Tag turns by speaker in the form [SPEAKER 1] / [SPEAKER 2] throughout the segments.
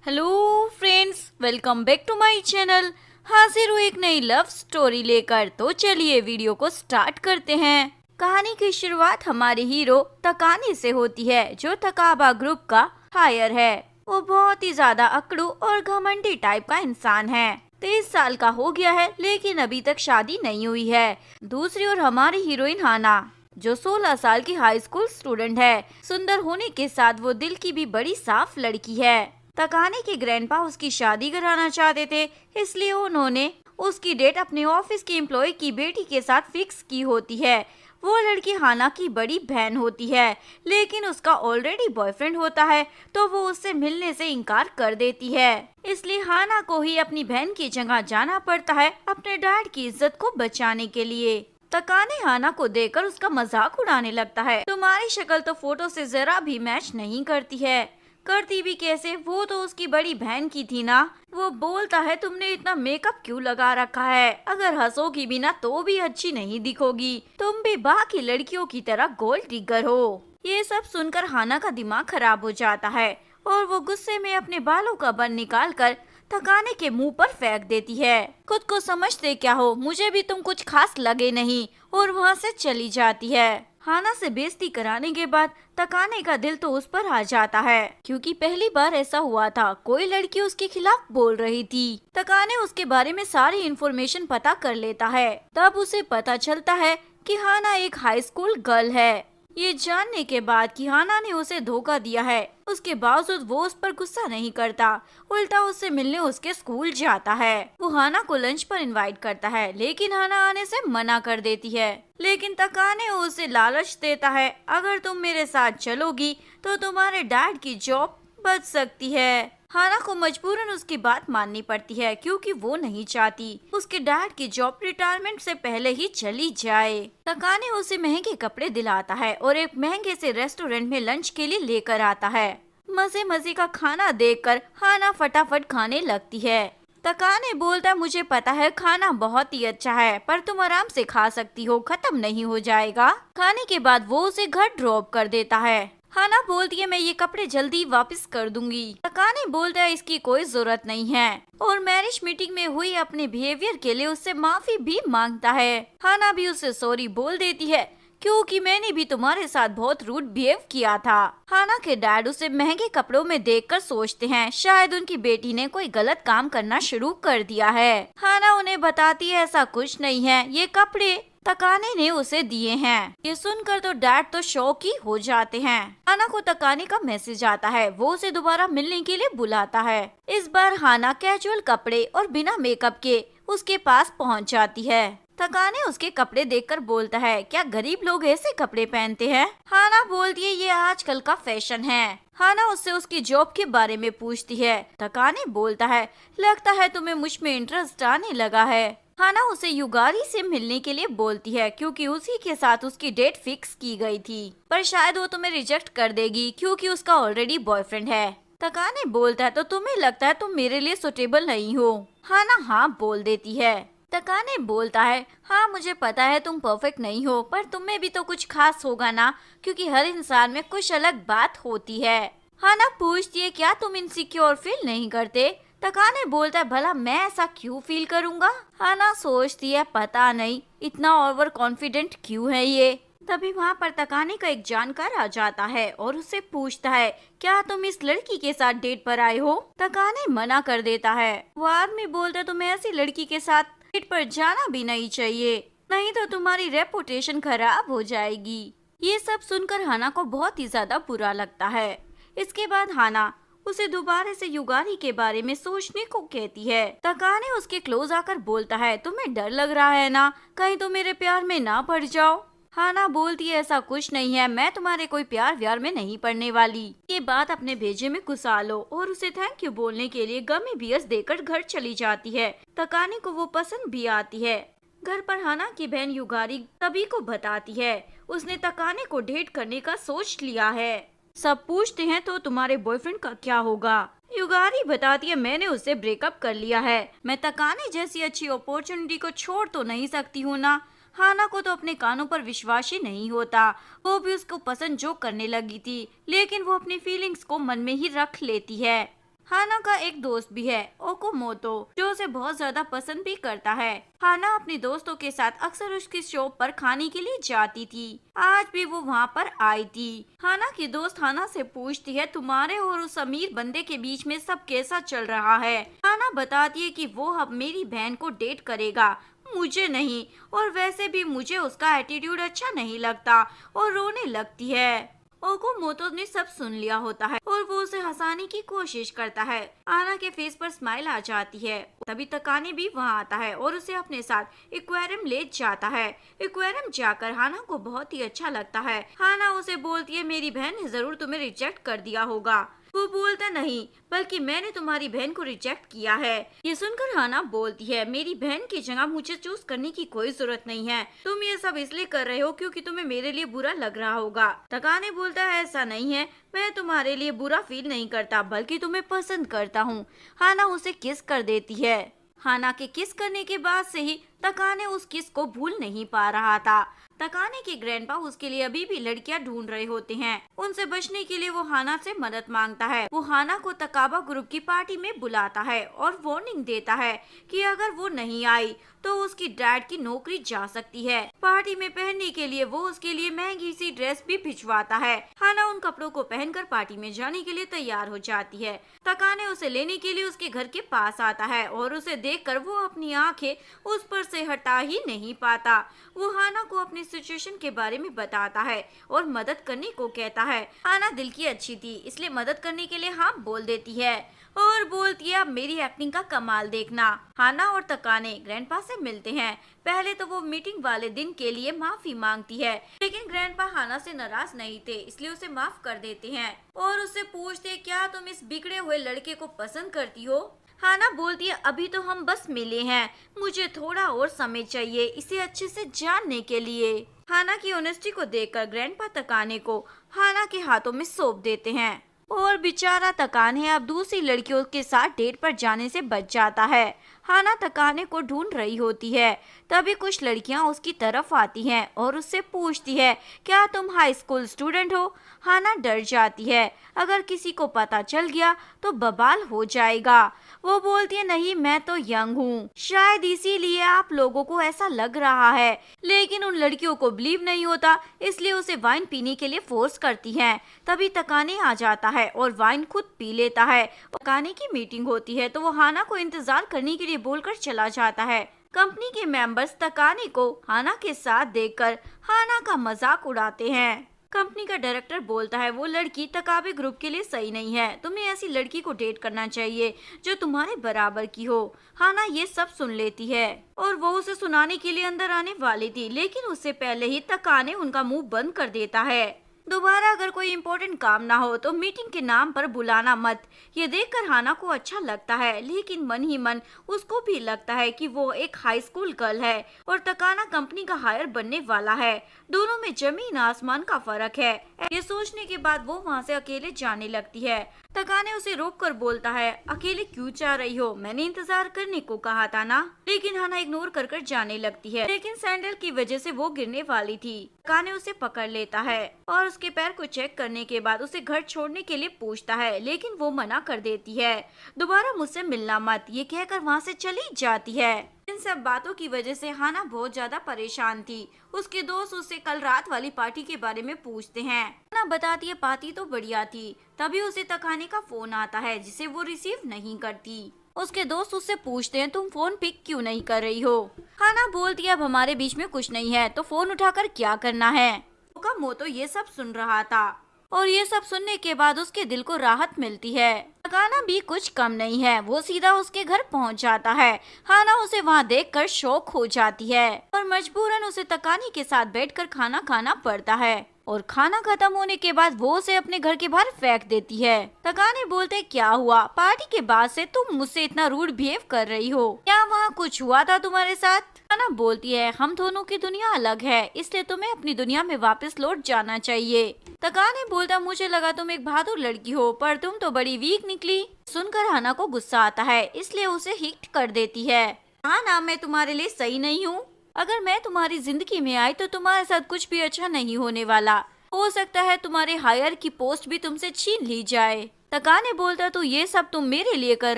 [SPEAKER 1] Hello friends, welcome back to my channel. हाजिर हूँ एक नई लव स्टोरी लेकर। तो चलिए वीडियो को स्टार्ट करते हैं। कहानी की शुरुआत हमारे हीरो तकाने से होती है, जो तकाबा ग्रुप का हायर है। वो बहुत ही ज्यादा अकड़ू और घमंडी टाइप का इंसान है। 23 साल का हो गया है, लेकिन अभी तक शादी नहीं हुई है। दूसरी ओर हमारी हीरोइन हाना, जो 16 साल की हाई स्कूल स्टूडेंट है। सुंदर होने के साथ वो दिल की भी बड़ी साफ लड़की है। तकाने के ग्रैंडपा उसकी शादी कराना चाहते थे, इसलिए उन्होंने उसकी डेट अपने ऑफिस के एम्प्लॉय की बेटी के साथ फिक्स की होती है। वो लड़की हाना की बड़ी बहन होती है, लेकिन उसका ऑलरेडी बॉयफ्रेंड होता है, तो वो उससे मिलने से इनकार कर देती है। इसलिए हाना को ही अपनी बहन की जगह जाना पड़ता है, अपने डैड की इज्जत को बचाने के लिए। तकाने हाना को देखकर उसका मजाक उड़ाने लगता है। तुम्हारी शक्ल तो फोटो से जरा भी मैच नहीं करती है। करती भी कैसे, वो तो उसकी बड़ी बहन की थी ना। वो बोलता है तुमने इतना मेकअप क्यों लगा रखा है, अगर हंसोगी भी ना तो भी अच्छी नहीं दिखोगी, तुम भी बाकी लड़कियों की तरह गोल्ड डिगर हो। ये सब सुनकर हाना का दिमाग खराब हो जाता है और वो गुस्से में अपने बालों का बन निकाल कर तकाने के मुंह पर फेंक देती है। खुद को समझते क्या हो, मुझे भी तुम कुछ खास लगे नहीं, और वहाँ से चली जाती है। हाना से बेइज्जती कराने के बाद तकाने का दिल तो उस पर आ जाता है, क्योंकि पहली बार ऐसा हुआ था, कोई लड़की उसके खिलाफ बोल रही थी। तकाने उसके बारे में सारी इन्फॉर्मेशन पता कर लेता है। तब उसे पता चलता है कि हाना एक हाई स्कूल गर्ल है। ये जानने के बाद कि हाना ने उसे धोखा दिया है, उसके बावजूद वो उस पर गुस्सा नहीं करता, उल्टा उससे मिलने उसके स्कूल जाता है। वो हाना को लंच पर इनवाइट करता है, लेकिन हाना आने से मना कर देती है। लेकिन तकाने उसे लालच देता है, अगर तुम मेरे साथ चलोगी तो तुम्हारे डैड की जॉब बच सकती है। हाना को मजबूरन उसकी बात माननी पड़ती है, क्योंकि वो नहीं चाहती उसके डैड की जॉब रिटायरमेंट से पहले ही चली जाए। तकाने उसे महंगे कपड़े दिलाता है और एक महंगे से रेस्टोरेंट में लंच के लिए लेकर आता है। मजे मजे का खाना देखकर हाना फटाफट खाने लगती है। तकाने बोलता है मुझे पता है खाना बहुत ही अच्छा है, पर तुम आराम से खा सकती हो, खत्म नहीं हो जाएगा। खाने के बाद वो उसे घर ड्रॉप कर देता है। हाना बोलती है मैं ये कपड़े जल्दी वापस कर दूंगी। तकाने बोलता है इसकी कोई जरूरत नहीं है, और मैरिज मीटिंग में हुई अपने बिहेवियर के लिए उससे माफी भी मांगता है। हाना भी उसे सॉरी बोल देती है, क्योंकि मैंने भी तुम्हारे साथ बहुत रूड बिहेव किया था। हाना के डैड उसे महंगे कपड़ों में देखकर सोचते हैं शायद उनकी बेटी ने कोई गलत काम करना शुरू कर दिया है। हाना उन्हें बताती है ऐसा कुछ नहीं है, ये कपड़े तकाने ने उसे दिए हैं। ये सुनकर तो डैड तो शॉक ही हो जाते हैं। हाना को तकाने का मैसेज आता है, वो उसे दोबारा मिलने के लिए बुलाता है। इस बार हाना कैजुअल कपड़े और बिना मेकअप के उसके पास पहुंच जाती है। तकाने उसके कपड़े देखकर बोलता है क्या गरीब लोग ऐसे कपड़े पहनते हैं? हाना बोलती है ये आजकल का फैशन है। हाना उससे उसकी जॉब के बारे में पूछती है। तकाने बोलता है लगता है तुम्हें मुझ में इंटरेस्ट आने लगा है। हाना उसे युगारी से मिलने के लिए बोलती है, क्योंकि उसी के साथ उसकी डेट फिक्स की गई थी, पर शायद वो तुम्हें रिजेक्ट कर देगी क्योंकि उसका ऑलरेडी बॉयफ्रेंड है। तकाने बोलता है तो तुम्हें लगता है तुम मेरे लिए सुटेबल नहीं हो? हाना हाँ बोल देती है। तकाने बोलता है हाँ मुझे पता है तुम परफेक्ट नहीं हो, पर तुम में भी तो कुछ खास होगा ना, क्योंकि हर इंसान में कुछ अलग बात होती है। हाना पूछती है क्या तुम इनसिक्योर फील नहीं करते? तकाने बोलता है भला मैं ऐसा क्यों फील करूँगा? हाना सोचती है पता नहीं इतना ओवर कॉन्फिडेंट क्यों है ये। तभी वहाँ पर तकाने का एक जानकार आ जाता है और उससे पूछता है क्या तुम इस लड़की के साथ डेट पर आए हो? तकाने मना कर देता है। वो आदमी बोलता है तुम्हें ऐसी लड़की के साथ डेट पर जाना भी नहीं चाहिए, नहीं तो तुम्हारी रेपुटेशन खराब हो जाएगी। ये सब सुनकर हाना को बहुत ही ज्यादा बुरा लगता है। इसके बाद हाना उसे दोबारा से युगारी के बारे में सोचने को कहती है। तकाने उसके क्लोज आकर बोलता है तुम्हें डर लग रहा है ना, कहीं तो मेरे प्यार में ना पड़ जाओ। हाना बोलती है ऐसा कुछ नहीं है, मैं तुम्हारे कोई प्यार व्यार में नहीं पड़ने वाली। ये बात अपने भेजे में घुसा लो, और उसे थैंक यू बोलने के लिए गमी बियर्स देकर घर चली जाती है। तकाने को वो पसंद भी आती है। घर पर हाना की बहन युगारी सभी को बताती है उसने तकाने को डेट करने का सोच लिया है। सब पूछते हैं तो तुम्हारे बॉयफ्रेंड का क्या होगा? युगारी बताती है मैंने उससे ब्रेकअप कर लिया है, मैं तकाने जैसी अच्छी अपॉर्चुनिटी को छोड़ तो नहीं सकती हूँ ना। हाना को तो अपने कानों पर विश्वास ही नहीं होता, वो भी उसको पसंद जो करने लगी थी, लेकिन वो अपनी फीलिंग्स को मन में ही रख लेती है। हाना का एक दोस्त भी है, ओकोमोतो, जो उसे बहुत ज्यादा पसंद भी करता है। हाना अपने दोस्तों के साथ अक्सर उसकी शॉप पर खाने के लिए जाती थी। आज भी वो वहाँ पर आई थी। हाना की दोस्त हाना से पूछती है, तुम्हारे और उस अमीर बंदे के बीच में सब कैसा चल रहा है। हाना बताती है कि वो अब मेरी बहन को डेट करेगा, मुझे नहीं, और वैसे भी मुझे उसका एटीट्यूड अच्छा नहीं लगता, और रोने लगती है। ओकोमोतो ने सब सुन लिया होता है और वो उसे हंसाने की कोशिश करता है। आना के फेस पर स्माइल आ जाती है। तभी तकाने भी वहाँ आता है और उसे अपने साथ एक्वेरियम ले जाता है। एक्वेरियम जाकर हाना को बहुत ही अच्छा लगता है। हाना उसे बोलती है, मेरी बहन ने जरूर तुम्हें रिजेक्ट कर दिया होगा। वो बोलता, नहीं, बल्कि मैंने तुम्हारी बहन को रिजेक्ट किया है। ये सुनकर हाना बोलती है, मेरी बहन की जगह मुझे चूज करने की कोई जरूरत नहीं है। तुम ये सब इसलिए कर रहे हो क्योंकि तुम्हें मेरे लिए बुरा लग रहा होगा। तकाने बोलता है, ऐसा नहीं है, मैं तुम्हारे लिए बुरा फील नहीं करता, बल्कि तुम्हें पसंद करता हूँ। हाना उसे किस कर देती है। हाना के किस करने के बाद से ही तकाने उस किस को भूल नहीं पा रहा था। तकाने के ग्रैंडपा उसके लिए अभी भी लड़कियां ढूंढ रहे होते हैं। उनसे बचने के लिए वो हाना से मदद मांगता है। वो हाना को तकाबा ग्रुप की पार्टी में बुलाता है और वार्निंग देता है कि अगर वो नहीं आई तो उसकी डैड की नौकरी जा सकती है। पार्टी में पहनने के लिए वो उसके लिए महंगी सी ड्रेस भी भिजवाता है। हाना उन कपड़ों को पहनकर पार्टी में जाने के लिए तैयार हो जाती है। तकाने उसे लेने के लिए उसके घर के पास आता है और उसे देखकर वो अपनी आंखें उस पर से हटा ही नहीं पाता। वो हाना को अपनी सिचुएशन के बारे में बताता है और मदद करने को कहता है। हाना दिल की अच्छी थी, इसलिए मदद करने के लिए हाँ बोल देती है और बोलती है, अब मेरी एक्टिंग का कमाल देखना। हाना और तकाने ग्रैंडपा से मिलते हैं। पहले तो वो मीटिंग वाले दिन के लिए माफी मांगती है, लेकिन ग्रैंडपा हाना से नाराज नहीं थे, इसलिए उसे माफ कर देते हैं और उससे पूछते, क्या तुम इस बिगड़े हुए लड़के को पसंद करती हो। हाना बोलती है, अभी तो हम बस मिले हैं, मुझे थोड़ा और समय चाहिए इसे अच्छे से जानने के लिए। हाना की ऑनेस्टी को देखकर ग्रैंडपा तकाने को हाना के हाथों में सौंप देते हैं और बेचारा तकाने अब दूसरी लड़कियों के साथ डेट पर जाने से बच जाता है। हाना तकाने को ढूंढ रही होती है, तभी कुछ लड़कियां उसकी तरफ आती हैं और उससे पूछती है, क्या तुम हाई स्कूल स्टूडेंट हो। हाना डर जाती है, अगर किसी को पता चल गया तो बवाल हो जाएगा। वो बोलती है, नहीं, मैं तो यंग हूँ, शायद इसीलिए आप लोगों को ऐसा लग रहा है। लेकिन उन लड़कियों को बिलीव नहीं होता, इसलिए उसे वाइन पीने के लिए फोर्स करती हैं। तभी तकाने आ जाता है और वाइन खुद पी लेता है। तकाने की मीटिंग होती है तो वो हाना को इंतजार करने के लिए बोलकर चला जाता है। कंपनी के मेंबर्स तकाने को हाना के साथ देखकर हाना का मजाक उड़ाते हैं। कंपनी का डायरेक्टर बोलता है, वो लड़की तकाबे ग्रुप के लिए सही नहीं है, तुम्हें ऐसी लड़की को डेट करना चाहिए जो तुम्हारे बराबर की हो। हाना ये सब सुन लेती है और वो उसे सुनाने के लिए अंदर आने वाली थी, लेकिन उससे पहले ही तकाने उनका मुंह बंद कर देता है। दोबारा अगर कोई इम्पोर्टेंट काम ना हो तो मीटिंग के नाम पर बुलाना मत। ये देखकर हाना को अच्छा लगता है, लेकिन मन ही मन उसको भी लगता है कि वो एक हाई स्कूल गर्ल है और तकाना कंपनी का हायर बनने वाला है। दोनों में जमीन आसमान का फर्क है। ये सोचने के बाद वो वहाँ से अकेले जाने लगती है। तकाने उसे रोककर बोलता है, अकेले क्यों जा रही हो, मैंने इंतजार करने को कहा था ना। लेकिन हाना इग्नोर कर कर जाने लगती है, लेकिन सैंडल की वजह से वो गिरने वाली थी। तकाने उसे पकड़ लेता है और उसके पैर को चेक करने के बाद उसे घर छोड़ने के लिए पूछता है, लेकिन वो मना कर देती है। दोबारा मुझसे मिलना मत, ये कहकर वहाँ से चली जाती है। इन सब बातों की वजह से हाना बहुत ज्यादा परेशान थी। उसके दोस्त उससे कल रात वाली पार्टी के बारे में पूछते हैं। हाना बताती है, पार्टी तो बढ़िया थी। तभी उसे तकाने का फोन आता है जिसे वो रिसीव नहीं करती। उसके दोस्त उससे पूछते हैं, तुम फोन पिक क्यों नहीं कर रही हो। हाना बोलती है, अब हमारे बीच में कुछ नहीं है तो फोन उठाकर क्या करना है। ओकामोतो ये सब सुन रहा था और ये सब सुनने के बाद उसके दिल को राहत मिलती है। तकाना भी कुछ कम नहीं है, वो सीधा उसके घर पहुंच जाता है। हाना उसे वहां देखकर शॉक हो जाती है और मजबूरन उसे तकाने के साथ बैठकर खाना खाना पड़ता है और खाना खत्म होने के बाद वो उसे अपने घर के बाहर फेंक देती है। तकाने बोलते, क्या हुआ, पार्टी के बाद से तुम मुझसे इतना रूड बिहेव कर रही हो, क्या वहाँ कुछ हुआ था तुम्हारे साथ। हाना बोलती है, हम दोनों की दुनिया अलग है, इसलिए तुम्हें अपनी दुनिया में वापस लौट जाना चाहिए। तकाने बोलता, मुझे लगा तुम एक बहादुर लड़की हो, पर तुम तो बड़ी वीक निकली। सुनकर हाना को गुस्सा आता है, इसलिए उसे हिट कर देती है। हाना, मैं तुम्हारे लिए सही नहीं हूँ। अगर मैं तुम्हारी जिंदगी में आई तो तुम्हारे साथ कुछ भी अच्छा नहीं होने वाला। हो सकता है तुम्हारे हायर की पोस्ट भी तुमसे छीन ली जाए। तकाने बोलता है तो ये सब तुम मेरे लिए कर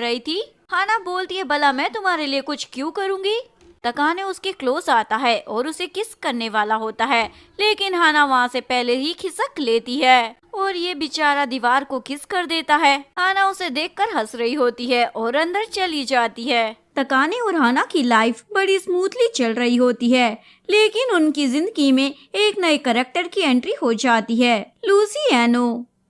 [SPEAKER 1] रही थी। हाना बोलती है भला मैं तुम्हारे लिए कुछ क्यों करूँगी। तकाने उसके क्लोज आता है और उसे किस करने वाला होता है, लेकिन हाना वहाँ से पहले ही खिसक लेती है और ये बेचारा दीवार को किस कर देता है। हाना उसे देखकर हंस रही होती है और अंदर चली जाती है। तकाने और हाना की लाइफ बड़ी स्मूथली चल रही होती है, लेकिन उनकी जिंदगी में एक नए कैरेक्टर की एंट्री हो जाती है,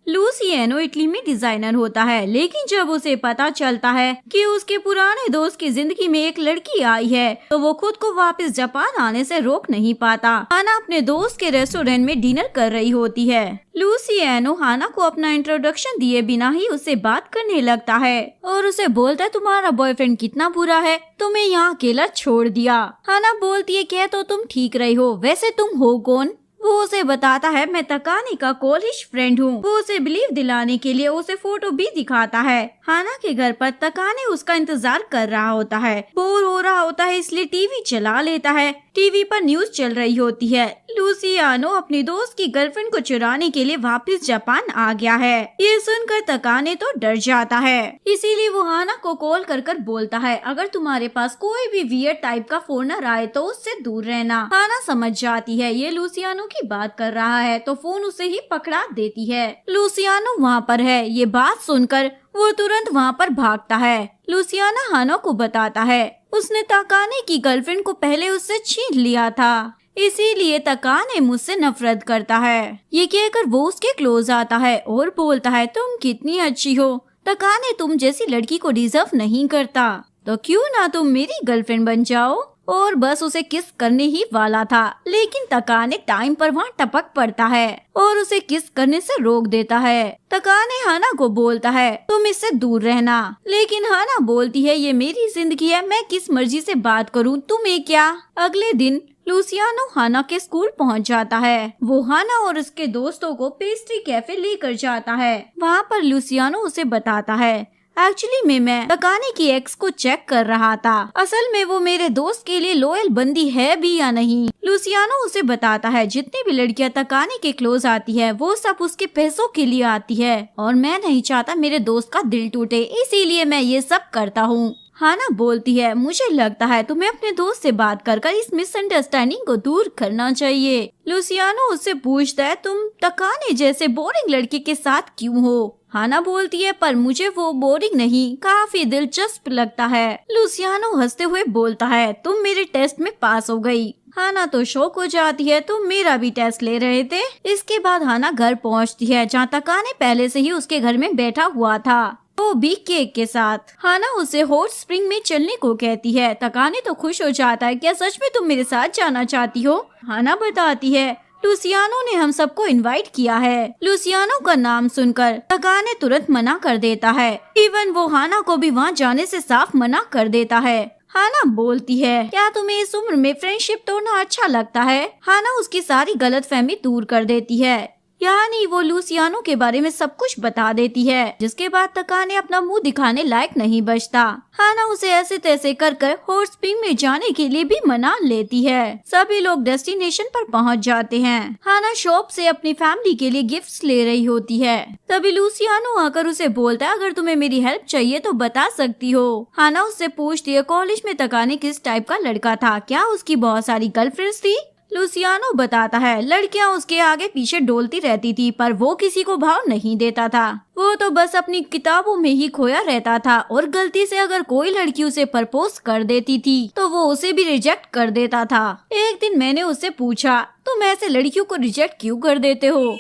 [SPEAKER 1] लूसियानो इटली में डिजाइनर होता है, लेकिन जब उसे पता चलता है कि उसके पुराने दोस्त की जिंदगी में एक लड़की आई है तो वो खुद को वापस जापान आने से रोक नहीं पाता। हाना अपने दोस्त के रेस्टोरेंट में डिनर कर रही होती है। लूसियानो हाना को अपना इंट्रोडक्शन दिए बिना ही उससे बात करने लगता है और उसे बोलता है तुम्हारा बॉयफ्रेंड कितना बुरा है, तुम्हें यहाँ अकेला छोड़ दिया। हाना बोलती है कह तो तुम ठीक रही हो, वैसे तुम हो कौन। वो उसे बताता है मैं तकाने का कॉलेज फ्रेंड हूँ। वो उसे बिलीव दिलाने के लिए उसे फोटो भी दिखाता है। हाना के घर पर तकाने उसका इंतजार कर रहा होता है। बोर हो रहा होता है इसलिए टीवी चला लेता है। टीवी पर न्यूज चल रही होती है। लूसियानो अपनी दोस्त की गर्लफ्रेंड को चुराने के लिए वापस जापान आ गया है। ये सुनकर तकाने तो डर जाता है, इसीलिए वो हाना को कॉल कर कर बोलता है अगर तुम्हारे पास कोई भी वियर्ड टाइप का फोनर आए तो उससे दूर रहना। हाना समझ जाती है ये लूसियानो की बात कर रहा है तो फोन उसे ही पकड़ा देती है। लूसियानो वहाँ पर है। ये बात सुनकर वो तुरंत वहाँ पर भागता है। लूसियाना हाना को बताता है उसने तकाने की गर्लफ्रेंड को पहले उससे छीन लिया था, इसीलिए तकाने मुझसे नफरत करता है। ये कहकर वो उसके क्लोज आता है और बोलता है तुम कितनी अच्छी हो, तकाने तुम जैसी लड़की को डिजर्व नहीं करता, तो क्यों ना तुम मेरी गर्लफ्रेंड बन जाओ। और बस उसे किस करने ही वाला था, लेकिन तकाने टाइम पर वहाँ टपक पड़ता है और उसे किस करने से रोक देता है। तकाने हाना को बोलता है तुम इससे दूर रहना, लेकिन हाना बोलती है ये मेरी जिंदगी है, मैं किस मर्जी से बात करूँ, तुम्हें क्या। अगले दिन लूसियानो हाना के स्कूल पहुंच जाता है। वो हाना और उसके दोस्तों को पेस्ट्री कैफे लेकर जाता है। वहाँ पर लूसियानो उसे बताता है एक्चुअली मैं तकाने की एक्स को चेक कर रहा था, असल में वो मेरे दोस्त के लिए लॉयल बंदी है भी या नहीं। लूसियानो उसे बताता है जितनी भी लड़कियां तकाने के क्लोज आती है वो सब उसके पैसों के लिए आती है और मैं नहीं चाहता मेरे दोस्त का दिल टूटे, इसीलिए मैं ये सब करता हूँ। हाना बोलती है मुझे लगता है तुम्हें अपने दोस्त से बात कर कर इस मिसअंडरस्टैंडिंग को दूर करना चाहिए। लूसियानो उससे पूछता है तुम तकाने जैसे बोरिंग लड़के के साथ क्यों हो। हाना बोलती है पर मुझे वो बोरिंग नहीं, काफी दिलचस्प लगता है। लूसियानो हंसते हुए बोलता है तुम मेरे टेस्ट में पास हो गई। हाना तो शौक हो जाती है तुम मेरा भी टेस्ट ले रहे थे। इसके बाद हाना घर पहुंचती है जहाँ तकाने पहले से ही उसके घर में बैठा हुआ था, वो भी केक के साथ। हाना उसे हॉट स्प्रिंग में चलने को कहती है। तकाने तो खुश हो जाता है क्या सच में तुम मेरे साथ जाना चाहती हो। हाना बताती है लूसियानो ने हम सबको इनवाइट किया है। लूसियानो का नाम सुनकर तकाने तुरंत मना कर देता है, इवन वो हाना को भी वहाँ जाने से साफ मना कर देता है। हाना बोलती है क्या तुम्हें इस उम्र में फ्रेंडशिप तोड़ना अच्छा लगता है। हाना उसकी सारी गलतफहमी दूर कर देती है, यानी वो लूसियानो के बारे में सब कुछ बता देती है, जिसके बाद तकाने अपना मुंह दिखाने लायक नहीं बचता। हाना उसे ऐसे तैसे कर कर हॉट स्प्रिंग में जाने के लिए भी मना लेती है। सभी लोग डेस्टिनेशन पर पहुंच जाते हैं। हाना शॉप से अपनी फैमिली के लिए गिफ्ट्स ले रही होती है। तभी लूसियानो आकर उसे बोलता है अगर तुम्हें मेरी हेल्प चाहिए तो बता सकती हो। हाना उससे पूछती है कॉलेज में तकाने किस टाइप का लड़का था, क्या उसकी बहुत सारी गर्लफ्रेंड्स थी। लूसियानो बताता है लड़कियां उसके आगे पीछे डोलती रहती थी पर वो किसी को भाव नहीं देता था, वो तो बस अपनी किताबों में ही खोया रहता था और गलती से अगर कोई लड़की उसे प्रपोज कर देती थी तो वो उसे भी रिजेक्ट कर देता था। एक दिन मैंने उससे पूछा तुम ऐसे लड़कियों को रिजेक्ट क्यों कर देते हो।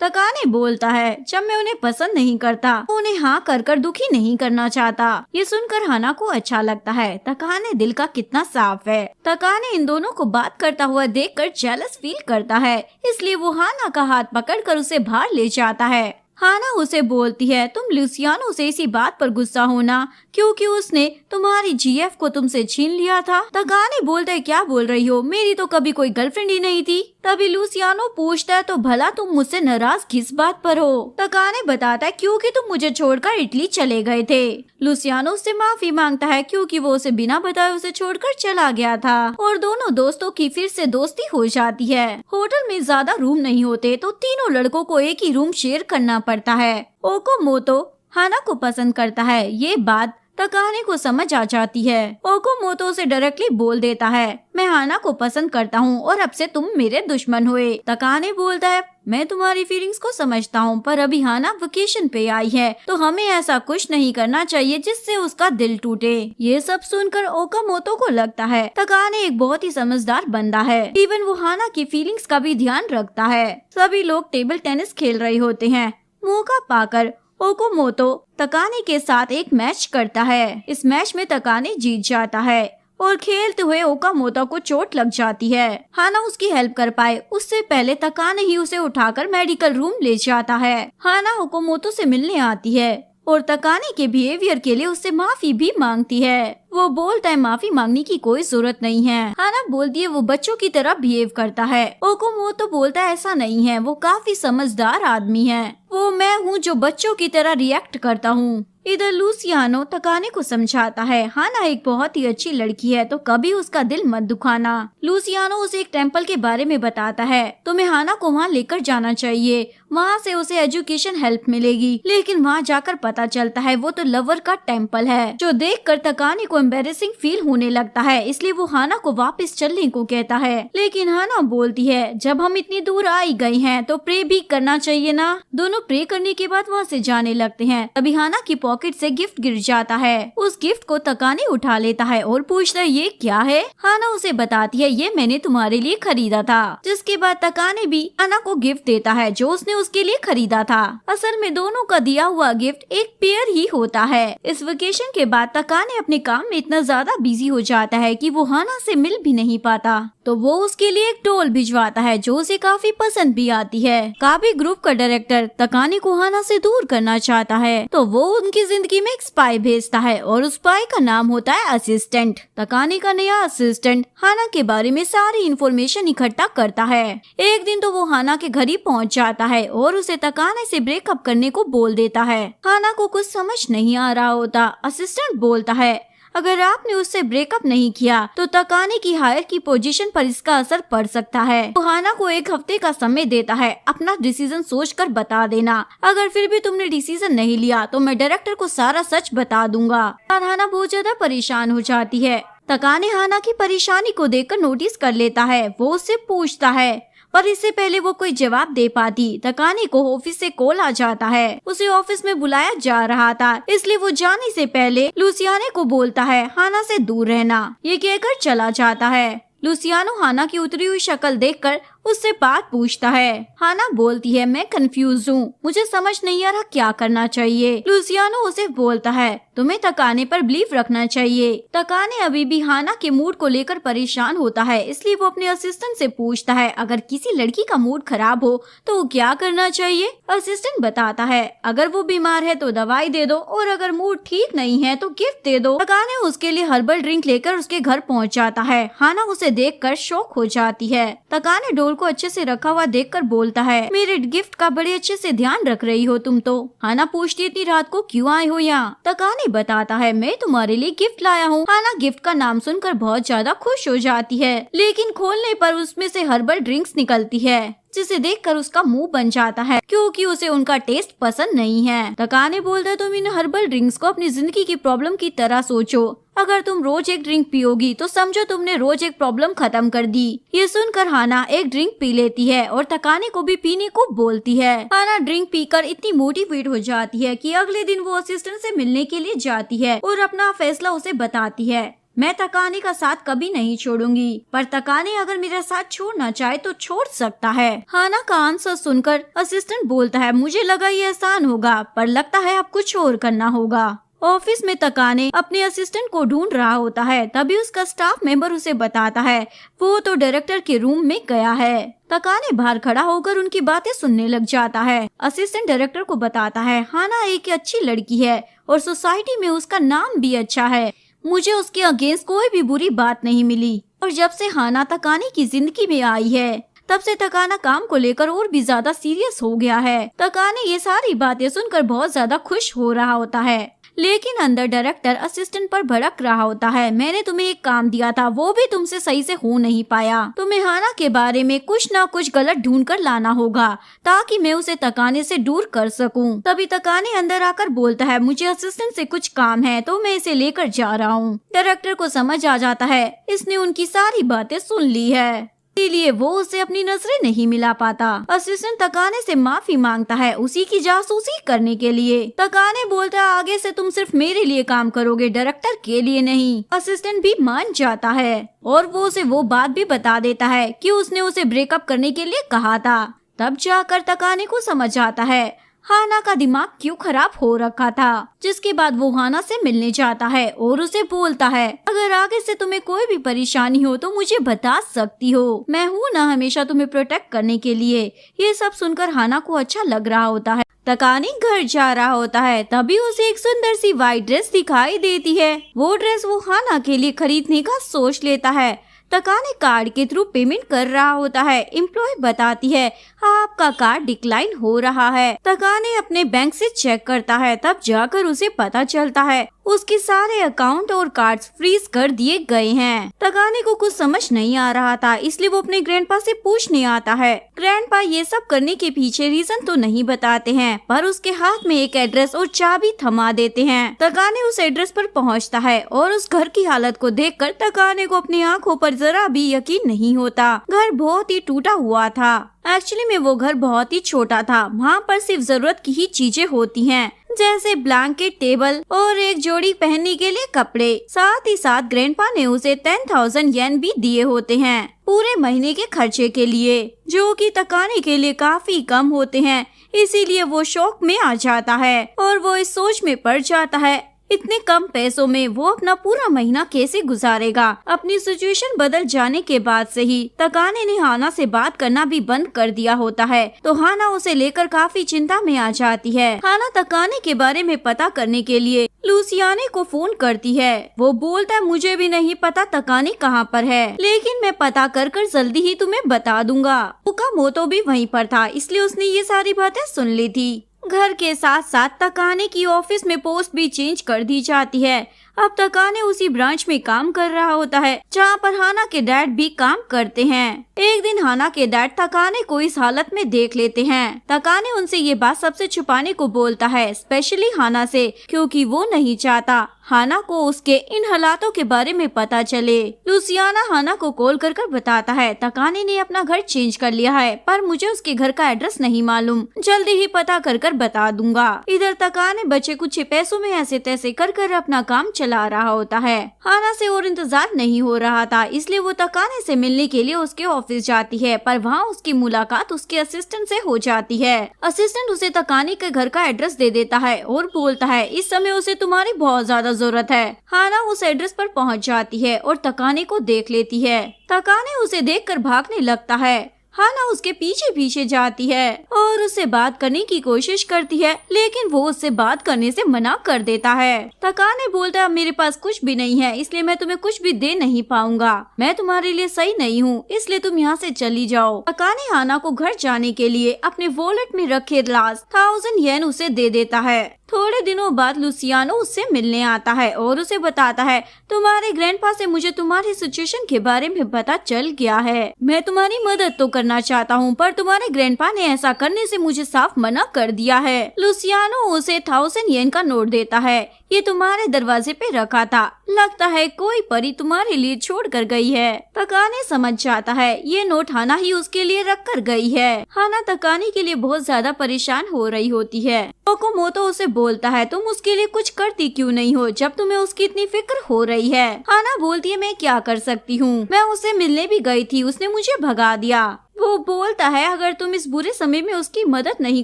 [SPEAKER 1] तकाने बोलता है जब मैं उन्हें पसंद नहीं करता उन्हें हाँ कर कर दुखी नहीं करना चाहता। ये सुनकर हाना को अच्छा लगता है, तकाने दिल का कितना साफ है। तकाने इन दोनों को बात करता हुआ देखकर जेलस फील करता है, इसलिए वो हाना का हाथ पकड़कर उसे बाहर ले जाता है। हाना उसे बोलती है तुम लूसियानो से इसी बात पर गुस्सा होना क्योंकि उसने तुम्हारी जीएफ को तुमसे छीन लिया था। तकाने बोलते है क्या बोल रही हो, मेरी तो कभी कोई गर्लफ्रेंड ही नहीं थी। तभी लूसियानो पूछता है तो भला तुम मुझसे नाराज किस बात पर हो। तकाने बताता है क्योंकि तुम मुझे छोड़कर इटली चले गए थे। लूसियानो उससे माफी मांगता है क्योंकि वो उसे बिना बताए उसे छोड़कर चला गया था और दोनों दोस्तों की फिर से दोस्ती हो जाती है। होटल में ज्यादा रूम नहीं होते तो तीनों लड़कों को एक ही रूम शेयर करना पड़ता है। ओकोमोतो हाना को पसंद करता है। ये बात तकाने को समझ आ जाती है। ओकुमोतो उसे डायरेक्टली बोल देता है, मैं हाना को पसंद करता हूँ और अब से तुम मेरे दुश्मन हुए। तकाने बोलता है, मैं तुम्हारी फीलिंग्स को समझता हूँ, पर अभी हाना वेकेशन पे आई है तो हमें ऐसा कुछ नहीं करना चाहिए जिससे उसका दिल टूटे। ये सब सुनकर ओकामोतो को लगता है तकाने एक बहुत ही समझदार बंदा है। इवन वो हाना की फीलिंग्स का भी ध्यान रखता है। सभी लोग टेबल टेनिस खेल रहे होते हैं। मौका पाकर ओकुमोतो तकाने के साथ एक मैच करता है। इस मैच में तकाने जीत जाता है और खेलते हुए ओकामोतो को चोट लग जाती है। हाना उसकी हेल्प कर पाए उससे पहले तकाने ही उसे उठाकर मेडिकल रूम ले जाता है। हाना ओकुमोतो से मिलने आती है और तकाने के बिहेवियर के लिए उससे माफी भी मांगती है। वो बोलता है माफी मांगने की कोई जरूरत नहीं है। हाना बोलती है वो बच्चों की तरह बिहेव करता है। ओकुमोतो बोलता है ऐसा नहीं है, वो काफी समझदार आदमी है। वो मैं हूँ जो बच्चों की तरह रिएक्ट करता हूँ। इधर लुसियानो तकाने को समझाता है हाना एक बहुत ही अच्छी लड़की है तो कभी उसका दिल मत दुखाना। लुसियानो उसे एक टेम्पल के बारे में बताता है, तुम्हें हाना को वहाँ लेकर जाना चाहिए, वहाँ से उसे एजुकेशन हेल्प मिलेगी। लेकिन वहाँ जाकर पता चलता है वो तो लवर का टेम्पल है, जो देखकर तकाने को एम्बेरेसिंग फील होने लगता है। इसलिए वो हाना को वापस चलने को कहता है। लेकिन हाना बोलती है जब हम इतनी दूर आई गए हैं तो प्रे भी करना चाहिए ना। दोनों प्रे करने के बाद वहाँ से जाने लगते हैं। तभी हाना की पॉकेट से गिफ्ट गिर जाता है। उस गिफ्ट को तकाने उठा लेता है और पूछता है ये क्या है। हाना उसे बताती है ये मैंने तुम्हारे लिए खरीदा था। जिसके बाद तकाने भी हाना को गिफ्ट देता है जो उसने उसके लिए खरीदा था। असल में दोनों का दिया हुआ गिफ्ट एक पेयर ही होता है। इस वेकेशन के बाद तकाने अपने काम में इतना ज्यादा बिजी हो जाता है कि वो हाना से मिल भी नहीं पाता। तो वो उसके लिए एक डॉल भिजवाता है जो उसे काफी पसंद भी आती है। काबी ग्रुप का डायरेक्टर तकाने को हाना से दूर करना चाहता है तो वो उनकी जिंदगी में एक स्पाई भेजता है और उस स्पाई का नाम होता है असिस्टेंट। तकाने का नया असिस्टेंट हाना के बारे में सारी इन्फॉर्मेशन इकट्ठा करता है। एक दिन तो वो हाना के घर ही पहुंच जाता है और उसे तकाने से ब्रेकअप करने को बोल देता है। हाना को कुछ समझ नहीं आ रहा होता। असिस्टेंट बोलता है अगर आपने उससे ब्रेकअप नहीं किया तो तकाने की हायर की पोजीशन पर इसका असर पड़ सकता है। वो हाना को एक हफ्ते का समय देता है, अपना डिसीजन सोचकर बता देना। अगर फिर भी तुमने डिसीजन नहीं लिया तो मैं डायरेक्टर को सारा सच बता दूंगा। हाना बहुत ज्यादा परेशान हो जाती है। तकाने हाना की परेशानी को देखकर नोटिस कर लेता है। वो उससे पूछता है पर इससे पहले वो कोई जवाब दे पाती तकाने को ऑफिस से कॉल आ जाता है। उसे ऑफिस में बुलाया जा रहा था, इसलिए वो जाने से पहले लुसियाने को बोलता है हाना से दूर रहना। ये कहकर चला जाता है। लुसियानो हाना की उतरी हुई शक्ल देखकर उससे बात पूछता है। हाना बोलती है मैं कंफ्यूज हूँ, मुझे समझ नहीं आ रहा क्या करना चाहिए। लुसियानो उसे बोलता है तुम्हें तकाने पर बिलीव रखना चाहिए। तकाने अभी भी हाना के मूड को लेकर परेशान होता है, इसलिए वो अपने असिस्टेंट से पूछता है अगर किसी लड़की का मूड खराब हो तो वो क्या करना चाहिए। असिस्टेंट बताता है अगर वो बीमार है तो दवाई दे दो और अगर मूड ठीक नहीं है तो गिफ्ट दे दो। तकाने उसके लिए हर्बल ड्रिंक लेकर उसके घर पहुँच जाता है। हाना उसे देखकर शॉक हो जाती है। तकाने डोल को अच्छे से रखा हुआ देखकर बोलता है मेरे गिफ्ट का बड़े अच्छे से ध्यान रख रही हो तुम तो। हाना पूछती इतनी रात को क्यों आए हो यहाँ। तकाने बताता है मैं तुम्हारे लिए गिफ्ट लाया हूँ। हाना गिफ्ट का नाम सुनकर बहुत ज्यादा खुश हो जाती है, लेकिन खोलने पर उसमें से हर्बल ड्रिंक्स निकलती है जिसे देखकर उसका मुंह बन जाता है क्योंकि उसे उनका टेस्ट पसंद नहीं है। तकाने बोलता है तुम इन हर्बल ड्रिंक्स को अपनी जिंदगी की प्रॉब्लम की तरह सोचो। अगर तुम रोज एक ड्रिंक पियोगी तो समझो तुमने रोज एक प्रॉब्लम खत्म कर दी। ये सुनकर हाना एक ड्रिंक पी लेती है और तकाने को भी पीने को बोलती है। हाना ड्रिंक पीकर इतनी मोटिवेट हो जाती है कि अगले दिन वो असिस्टेंट से मिलने के लिए जाती है और अपना फैसला उसे बताती है। मैं तकाने का साथ कभी नहीं छोड़ूंगी, पर तकाने अगर मेरा साथ छोड़ना चाहे तो छोड़ सकता है। हाना का आंसर सुनकर असिस्टेंट बोलता है मुझे लगा ये आसान होगा, पर लगता है अब कुछ और करना होगा। ऑफिस में तकाने अपने असिस्टेंट को ढूंढ रहा होता है, तभी उसका स्टाफ मेंबर उसे बताता है वो तो डायरेक्टर के रूम में गया है। तकाने बाहर खड़ा होकर उनकी बातें सुनने लग जाता है। असिस्टेंट डायरेक्टर को बताता है हाना एक अच्छी लड़की है और सोसाइटी में उसका नाम भी अच्छा है, मुझे उसके अगेंस्ट कोई भी बुरी बात नहीं मिली। और जब से हाना तकाने की जिंदगी में आई है तब से तकाना काम को लेकर और भी ज्यादा सीरियस हो गया है। तकाने ये सारी बातें सुनकर बहुत ज्यादा खुश हो रहा होता है, लेकिन अंदर डायरेक्टर असिस्टेंट पर भड़क रहा होता है। मैंने तुम्हें एक काम दिया था, वो भी तुमसे सही से हो नहीं पाया। तुम्हें हाना के बारे में कुछ न कुछ गलत ढूंढ कर लाना होगा ताकि मैं उसे तकाने से दूर कर सकूं। तभी तकाने अंदर आकर बोलता है, मुझे असिस्टेंट से कुछ काम है तो मैं इसे लेकर जा रहा हूँ। डायरेक्टर को समझ आ जाता है इसने उनकी सारी बातें सुन ली है, इसीलिए वो उसे अपनी नजरें नहीं मिला पाता। असिस्टेंट तकाने से माफी मांगता है उसी की जासूसी करने के लिए। तकाने बोलता है आगे से तुम सिर्फ मेरे लिए काम करोगे, डायरेक्टर के लिए नहीं। असिस्टेंट भी मान जाता है और वो उसे वो बात भी बता देता है कि उसने उसे ब्रेकअप करने के लिए कहा था। तब जाकर तकाने को समझ आता है हाना का दिमाग क्यों खराब हो रखा था। जिसके बाद वो हाना से मिलने जाता है और उसे बोलता है अगर आगे से तुम्हें कोई भी परेशानी हो तो मुझे बता सकती हो, मैं हूँ ना हमेशा तुम्हें प्रोटेक्ट करने के लिए। ये सब सुनकर हाना को अच्छा लग रहा होता है। तकाने घर जा रहा होता है, तभी उसे एक सुंदर सी व्हाइट ड्रेस दिखाई देती है। वो ड्रेस वो हाना के लिए खरीदने का सोच लेता है। तकाने कार्ड के थ्रू पेमेंट कर रहा होता है। एम्प्लॉय बताती है आपका कार्ड डिक्लाइन हो रहा है। तकाने अपने बैंक से चेक करता है, तब जाकर उसे पता चलता है उसके सारे अकाउंट और कार्ड्स फ्रीज कर दिए गए हैं। तकाने को कुछ समझ नहीं आ रहा था, इसलिए वो अपने ग्रैंडपा से पूछने आता है। ग्रैंडपा ये सब करने के पीछे रीजन तो नहीं बताते हैं, पर उसके हाथ में एक एड्रेस और चाबी थमा देते हैं। तकाने उस एड्रेस पर पहुंचता है और उस घर की हालत को देखकर तकाने को अपनी आंखों पर जरा भी यकीन नहीं होता। घर बहुत ही टूटा हुआ था। एक्चुअली में वो घर बहुत ही छोटा था, वहाँ पर सिर्फ जरूरत की ही चीजें होती हैं, जैसे ब्लैंकेट, टेबल और एक जोड़ी पहनने के लिए कपड़े। साथ ही साथ ग्रैंडपा ने उसे 10,000 येन भी दिए होते हैं पूरे महीने के खर्चे के लिए, जो कि तकाने के लिए काफी कम होते हैं। इसीलिए वो शौक में आ जाता है और वो इस सोच में पड़ जाता है इतने कम पैसों में वो अपना पूरा महीना कैसे गुजारेगा। अपनी सिचुएशन बदल जाने के बाद से ही तकाने ने हाना से बात करना भी बंद कर दिया होता है, तो हाना उसे लेकर काफी चिंता में आ जाती है। हाना तकाने के बारे में पता करने के लिए लुसियाने को फोन करती है। वो बोलता है मुझे भी नहीं पता तकाने कहाँ पर है, लेकिन मैं पता कर जल्दी ही तुम्हें बता दूंगा। ओकामोतो भी वहीं पर था, इसलिए उसने ये सारी बातें सुन ली थी। घर के साथ साथ तकाने की ऑफिस में पोस्ट भी चेंज कर दी जाती है। अब तकाने उसी ब्रांच में काम कर रहा होता है जहाँ पर हाना के डैड भी काम करते हैं। एक दिन हाना के डैड तकाने को इस हालत में देख लेते हैं। तकाने उनसे ये बात सबसे छुपाने को बोलता है, स्पेशली हाना से, क्योंकि वो नहीं चाहता हाना को उसके इन हालातों के बारे में पता चले। लुसियाना हाना को कॉल कर बताता है तकाने ने अपना घर चेंज कर लिया है, पर मुझे उसके घर का एड्रेस नहीं मालूम, जल्दी ही पता कर बता दूंगा। इधर तकाने बचे कुछ पैसों में ऐसे तैसे कर अपना काम चला रहा होता है। हाना से और इंतजार नहीं हो रहा था, इसलिए वो तकाने से मिलने के लिए उसके ऑफिस जाती है, पर वहाँ उसकी मुलाकात उसके असिस्टेंट से हो जाती है। असिस्टेंट उसे तकाने के घर का एड्रेस दे देता है और बोलता है इस समय उसे तुम्हारी बहुत ज्यादा जरूरत है। हाना उस एड्रेस पर पहुँच जाती है और तकाने को देख लेती है। तकाने उसे देखकर भागने लगता है। हाना उसके पीछे पीछे जाती है और उससे बात करने की कोशिश करती है, लेकिन वो उससे बात करने से मना कर देता है। तकाने बोलता है मेरे पास कुछ भी नहीं है, इसलिए मैं तुम्हें कुछ भी दे नहीं पाऊंगा। मैं तुम्हारे लिए सही नहीं हूँ, इसलिए तुम यहाँ से चली जाओ। तकाने हाना को घर जाने के लिए अपने वॉलेट में रखे लास्ट 1000 येन उसे दे देता है। थोड़े दिनों बाद लुसियानो उससे मिलने आता है और उसे बताता है तुम्हारे ग्रैंडपा से मुझे तुम्हारी सिचुएशन के बारे में पता चल गया है। मैं तुम्हारी मदद तो करना चाहता हूँ, पर तुम्हारे ग्रैंडपा ने ऐसा करने से मुझे साफ मना कर दिया है। लुसियानो उसे 1000 येन का नोट देता है। ये तुम्हारे दरवाजे पे रखा था, लगता है कोई परी तुम्हारे लिए छोड़ कर गई है। तकाने समझ जाता है ये नोट हाना ही उसके लिए रख कर गई है। हाना तकाने के लिए बहुत ज्यादा परेशान हो रही होती है। ओकामोतो उसे बोलता है तुम उसके लिए कुछ करती क्यों नहीं हो जब तुम्हें उसकी इतनी फिक्र हो रही है। हाना बोलती है मैं क्या कर सकती हूँ, मैं उससे मिलने भी गई थी, उसने मुझे भगा दिया। वो बोलता है अगर तुम इस बुरे समय में उसकी मदद नहीं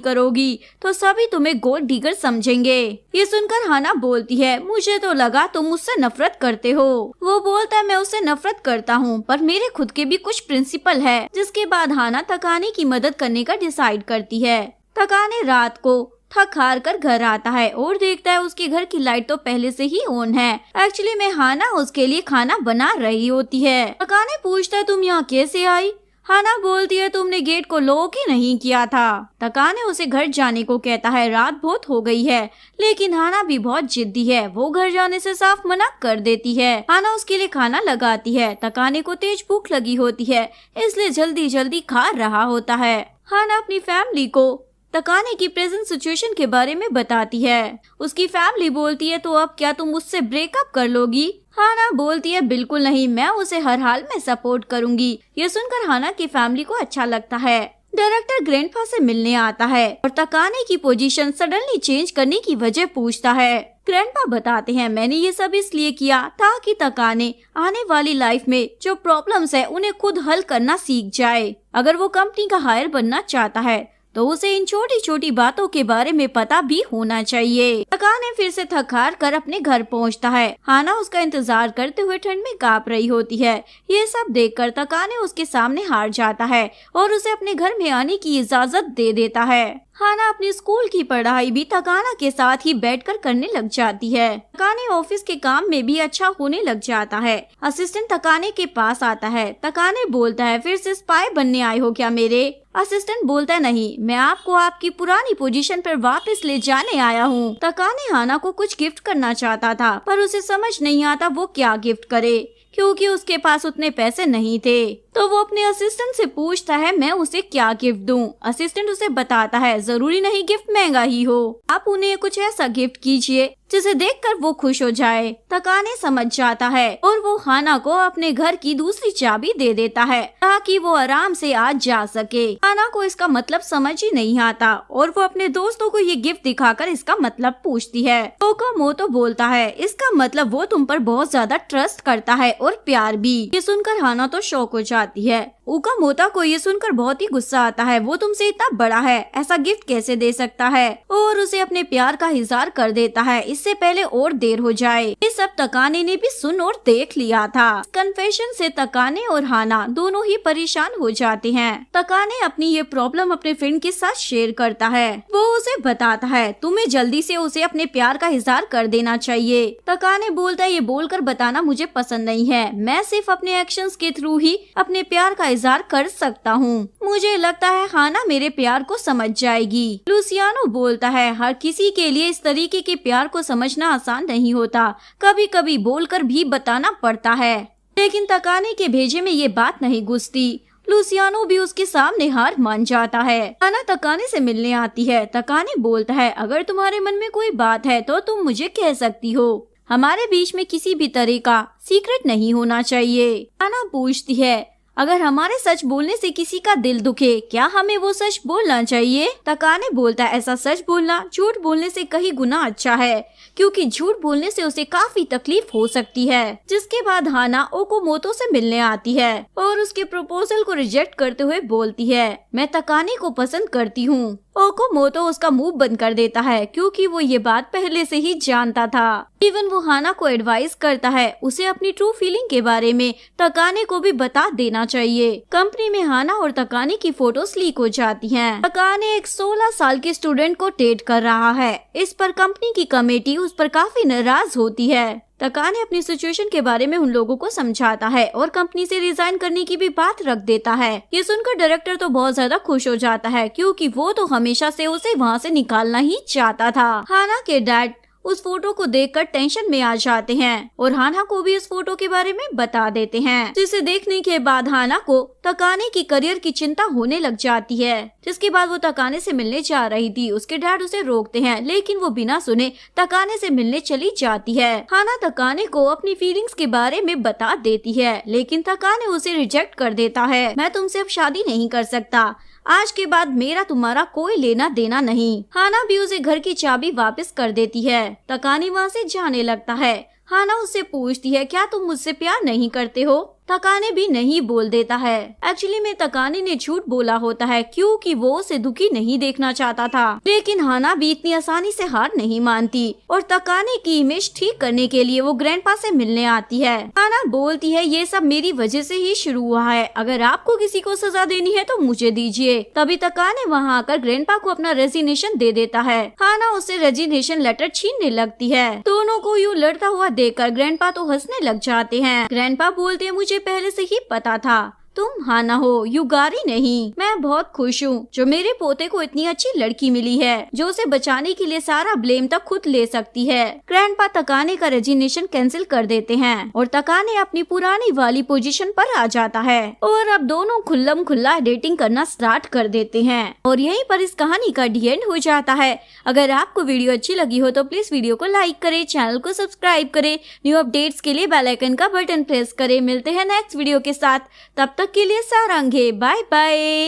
[SPEAKER 1] करोगी तो सभी तुम्हें गोल्ड डिगर समझेंगे। ये सुनकर हाना बोलती है मुझे तो लगा तुम मुझसे नफरत करते हो। वो बोलता है मैं उससे नफरत करता हूँ, पर मेरे खुद के भी कुछ प्रिंसिपल है। जिसके बाद हाना तकाने की मदद करने का डिसाइड करती है। तकाने रात को थक हार कर घर आता है और देखता है उसके घर की लाइट तो पहले से ही ऑन है। एक्चुअली में हाना उसके लिए खाना बना रही होती है। तकाने पूछता है तुम यहाँ कैसे आई। हाना बोलती है तुमने गेट को लॉक ही नहीं किया था। तकाने उसे घर जाने को कहता है, रात बहुत हो गई है, लेकिन हाना भी बहुत जिद्दी है, वो घर जाने से साफ मना कर देती है। हाना उसके लिए खाना लगाती है। तकाने को तेज भूख लगी होती है, इसलिए जल्दी जल्दी खा रहा होता है। हाना अपनी फैमिली को तकाने की प्रेजेंट सिचुएशन के बारे में बताती है। उसकी फैमिली बोलती है तो अब क्या तुम मुझसे ब्रेकअप कर लोगी? हाना बोलती है बिल्कुल नहीं, मैं उसे हर हाल में सपोर्ट करूंगी। ये सुनकर हाना की फैमिली को अच्छा लगता है। डायरेक्टर ग्रैंडपा से मिलने आता है और तकाने की पोजीशन सडनली चेंज करने की वजह पूछता है। ग्रैंडपा बताते हैं मैंने ये सब इसलिए किया ताकि तकाने आने वाली लाइफ में जो प्रॉब्लम्स है उन्हें खुद हल करना सीख जाए। अगर वो कंपनी का हायर बनना चाहता है तो उसे इन छोटी छोटी बातों के बारे में पता भी होना चाहिए। तकाने फिर से थक हार कर अपने घर पहुंचता है। हाना उसका इंतजार करते हुए ठंड में कांप रही होती है। ये सब देखकर तकाने उसके सामने हार जाता है और उसे अपने घर में आने की इजाजत दे देता है। हाना अपनी स्कूल की पढ़ाई भी तकाना के साथ ही बैठकर करने लग जाती है। तकाने ऑफिस के काम में भी अच्छा होने लग जाता है। असिस्टेंट तकाने के पास आता है। तकाने बोलता है फिर से स्पाई बनने आए हो क्या मेरे? असिस्टेंट बोलता है नहीं, मैं आपको आपकी पुरानी पोजीशन पर वापस ले जाने आया हूँ। तकाने हाना को कुछ गिफ्ट करना चाहता था पर उसे समझ नहीं आता वो क्या गिफ्ट करे, क्योंकि उसके पास उतने पैसे नहीं थे। तो वो अपने असिस्टेंट से पूछता है मैं उसे क्या गिफ्ट दूं? असिस्टेंट उसे बताता है जरूरी नहीं गिफ्ट महंगा ही हो, आप उन्हें कुछ ऐसा गिफ्ट कीजिए जिसे देखकर वो खुश हो जाए। तकाने समझ जाता है और वो हाना को अपने घर की दूसरी चाबी दे देता है ताकि वो आराम से आज जा सके। हाना को इसका मतलब समझ ही नहीं आता और वो अपने दोस्तों को ये गिफ्ट दिखाकर इसका मतलब पूछती है। ओकामोटो बोलता है इसका मतलब वो तुम पर बहुत ज्यादा ट्रस्ट करता है और प्यार भी। ये सुनकर हाना तो शॉक हो जाती है। ओकामोटो को ये सुनकर बहुत ही गुस्सा आता है। वो तुमसे इतना बड़ा है, ऐसा गिफ्ट कैसे दे सकता है? और उसे अपने प्यार का इजहार कर देता है इससे पहले और देर हो जाए। ये सब तकाने ने भी सुन और देख लिया था। कन्फेशन से तकाने और हाना दोनों ही परेशान हो जाते हैं। तकाने अपनी ये प्रॉब्लम अपने फ्रेंड के साथ शेयर करता है। वो उसे बताता है तुम्हें जल्दी से उसे अपने प्यार का इजहार कर देना चाहिए। तकाने बोलता है ये बोलकर बताना मुझे पसंद नहीं है, मैं सिर्फ अपने एक्शंस के थ्रू ही अपने प्यार का इजहार कर सकता हूँ। मुझे लगता है हाना मेरे प्यार को समझ जाएगी। लुसियानो बोलता है हर किसी के लिए इस तरीके के प्यार को समझना आसान नहीं होता, कभी कभी बोलकर भी बताना पड़ता है। लेकिन तकाने के भेजे में ये बात नहीं घुसती। लुसियानो भी उसके सामने हार मान जाता है। हाना तकाने से मिलने आती है। तकाने बोलता है अगर तुम्हारे मन में कोई बात है तो तुम मुझे कह सकती हो, हमारे बीच में किसी भी तरह का सीक्रेट नहीं होना चाहिए। हाना पूछती है अगर हमारे सच बोलने से किसी का दिल दुखे क्या हमें वो सच बोलना चाहिए? तकाने बोलता है ऐसा सच बोलना झूठ बोलने से कहीं गुना अच्छा है, क्योंकि झूठ बोलने से उसे काफी तकलीफ हो सकती है। जिसके बाद हाना ओकामोटो से मिलने आती है और उसके प्रपोजल को रिजेक्ट करते हुए बोलती है मैं तकाने को पसंद करती हूँ। ओकामोटो उसका मुंह बंद कर देता है क्योंकि वो ये बात पहले से ही जानता था। इवन वो हाना को एडवाइस करता है उसे अपनी ट्रू फीलिंग के बारे में तकाने को भी बता देना चाहिए। कंपनी में हाना और तकाने की फोटोज लीक हो जाती हैं। तकाने एक 16 साल के स्टूडेंट को डेट कर रहा है। इस पर कंपनी की कमेटी उस पर काफी नाराज होती है। तकाने अपनी सिचुएशन के बारे में उन लोगों को समझाता है और कंपनी से रिजाइन करने की भी बात रख देता है। ये सुनकर डायरेक्टर तो बहुत ज्यादा खुश हो जाता है क्योंकि वो तो हमेशा से उसे वहाँ से निकालना ही चाहता था। हाना के डैड उस फोटो को देखकर टेंशन में आ जाते हैं और हाना को भी इस फोटो के बारे में बता देते हैं, जिसे देखने के बाद हाना को तकाने की करियर की चिंता होने लग जाती है। जिसके बाद वो तकाने से मिलने जा रही थी। उसके डैड उसे रोकते हैं लेकिन वो बिना सुने तकाने से मिलने चली जाती है। हाना तकाने को अपनी फीलिंग्स के बारे में बता देती है लेकिन तकाने उसे रिजेक्ट कर देता है। मैं तुमसे अब शादी नहीं कर सकता, आज के बाद मेरा तुम्हारा कोई लेना देना नहीं। हाना भी उसे घर की चाबी वापस कर देती है। तकाने वहाँ से जाने लगता है। हाना उससे पूछती है क्या तुम मुझसे प्यार नहीं करते हो? तकाने भी नहीं बोल देता है। एक्चुअली में तकाने ने झूठ बोला होता है क्योंकि वो उसे दुखी नहीं देखना चाहता था। लेकिन हाना भी इतनी आसानी से हार नहीं मानती और तकाने की इमेज ठीक करने के लिए वो ग्रैंडपा से मिलने आती है। हाना बोलती है ये सब मेरी वजह से ही शुरू हुआ है, अगर आपको किसी को सजा देनी है तो मुझे दीजिए। तभी तकाने वहाँ आकर ग्रैंडपा को अपना रेजिग्नेशन दे देता है। हाना उससे रेजिग्नेशन लेटर छीनने लगती है। दोनों को यूँ लड़ता हुआ देखकर ग्रैंडपा तो हंसने लग जाते हैं। ग्रैंडपा बोलते हैं मुझे पहले से ही पता था तुम हाना हो, युगारी नहीं। मैं बहुत खुश हूँ जो मेरे पोते को इतनी अच्छी लड़की मिली है जो उसे बचाने के लिए सारा ब्लेम तक खुद ले सकती है। ग्रैंडपा तकाने का रेजिग्नेशन कैंसिल कर देते हैं और तकाने अपनी पुरानी वाली पोजीशन पर आ जाता है और अब दोनों खुल्लम खुल्ला डेटिंग करना स्टार्ट कर देते हैं और यहीं पर इस कहानी का डी एंड हो जाता है। अगर आपको वीडियो अच्छी लगी हो तो प्लीज वीडियो को लाइक करें, चैनल को सब्सक्राइब करें, न्यू अपडेट्स के लिए बेल आइकन का बटन प्रेस करें। मिलते हैं नेक्स्ट वीडियो के साथ, तब तक के लिए सारंगे, बाय बाय।